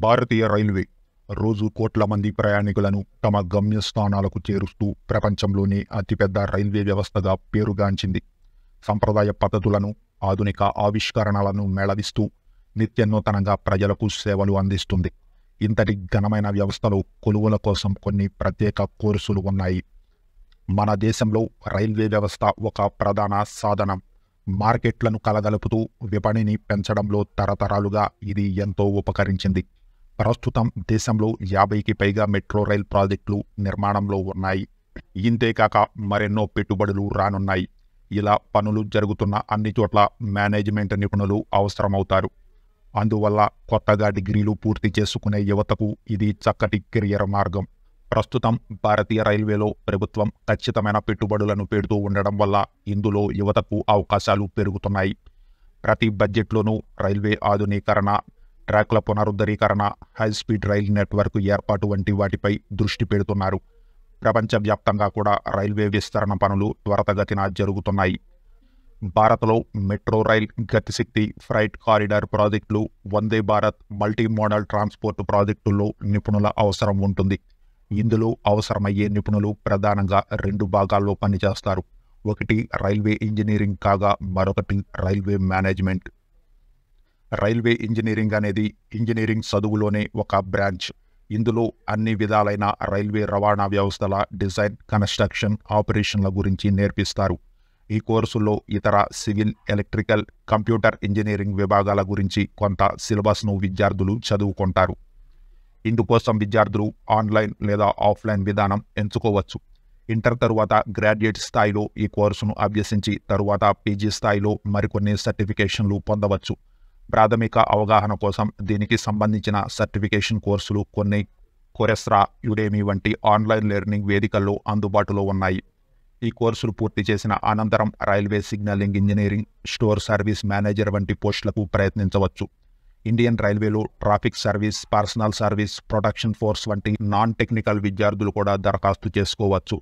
భారతీయ railway రోజు కోట్ల మంది ప్రయాణికులను తమ గమ్యస్థానాలకు చేరుస్తూ ప్రపంచంలోనే అతిపెద్ద రైల్వే వ్యవస్థగా పేరుగాంచింది. సంప్రదాయ పద్ధతులను, ఆధునిక ఆవిష్కరణలను మేళవిస్తూ నిత్యనూతనంగా ప్రజలకు సేవలు అందిస్తుంది. ఇంతటి ఘనమైన వ్యవస్థలో కొలువుల కోసం కొన్ని ప్రత్యేక కోర్సులు ఉన్నాయి. మన దేశంలో రైల్వే వ్యవస్థ ఒక ప్రధాన సాధనం. మార్కెట్లను కలగలుపుతూ విపణిని పెంచడంలో తరతరాలుగా ఇది ఎంతో ఉపకరించింది. ప్రస్తుతం దేశంలో 50కి పైగా మెట్రో రైల్ ప్రాజెక్టులు నిర్మాణంలో ఉన్నాయి. ఇంతేకాక మరెన్నో పెట్టుబడులు రానున్నాయి. ఇలా పనులు జరుగుతున్న అన్ని చోట్ల మేనేజ్మెంట్ నిపుణులు అవసరమవుతారు. అందువల్ల కొత్తగా డిగ్రీలు పూర్తి చేసుకునే యువతకు ఇది చక్కటి కెరియర్ మార్గం. ప్రస్తుతం భారతీయ రైల్వేలో ప్రభుత్వం ఖచ్చితమైన పెట్టుబడులను పెడుతూ ఉండడం వల్ల ఇందులో యువతకు అవకాశాలు పెరుగుతున్నాయి. ప్రతి బడ్జెట్లోనూ రైల్వే ఆధునీకరణ, ట్రాక్ల పునరుద్ధరీకరణ, హైస్పీడ్ రైల్ నెట్వర్క్ ఏర్పాటు వంటి వాటిపై దృష్టి పెడుతున్నారు. ప్రపంచవ్యాప్తంగా కూడా రైల్వే విస్తరణ పనులు త్వరితగతిన జరుగుతున్నాయి. భారత్లో మెట్రో రైల్, గతిశక్తి, ఫ్రైట్ కారిడార్ ప్రాజెక్టులు, Vande Bharat, multi modal transport ప్రాజెక్టుల్లో నిపుణుల అవసరం ఉంటుంది. ఇందులో అవసరమయ్యే నిపుణులు ప్రధానంగా 2 భాగాల్లో పనిచేస్తారు. ఒకటి రైల్వే ఇంజనీరింగ్ కాగా మరొకటి రైల్వే మేనేజ్మెంట్. రైల్వే ఇంజనీరింగ్ అనేది ఇంజనీరింగ్ చదువులోనే ఒక బ్రాంచ్. ఇందులో అన్ని విధాలైన రైల్వే రవాణా వ్యవస్థల డిజైన్, కన్స్ట్రక్షన్, ఆపరేషన్ల గురించి నేర్పిస్తారు. ఈ కోర్సుల్లో ఇతర సివిల్, ఎలక్ట్రికల్, కంప్యూటర్ ఇంజనీరింగ్ విభాగాల గురించి కొంత సిలబస్ను విద్యార్థులు చదువుకుంటారు. ఇందుకోసం విద్యార్థులు ఆన్లైన్ లేదా ఆఫ్లైన్ విధానం ఎంచుకోవచ్చు. ఇంటర్ తరువాత గ్రాడ్యుయేట్ స్థాయిలో ఈ కోర్సును అభ్యసించి తరువాత పీజీ స్థాయిలో మరికొన్ని సర్టిఫికేషన్లు పొందవచ్చు. ప్రాథమిక అవగాహన కోసం దీనికి సంబంధించిన సర్టిఫికేషన్ కోర్సులు కొన్ని కొరెస్రా, యుడేమి వంటి ఆన్లైన్ లెర్నింగ్ వేదికల్లో అందుబాటులో ఉన్నాయి. ఈ కోర్సులు పూర్తి చేసిన అనంతరం railway signalling engineering, store service manager వంటి పోస్టులకు ప్రయత్నించవచ్చు. ఇండియన్ రైల్వేలో traffic service, personal service, protection force వంటి నాన్ టెక్నికల్ విద్యార్థులు కూడా దరఖాస్తు చేసుకోవచ్చు.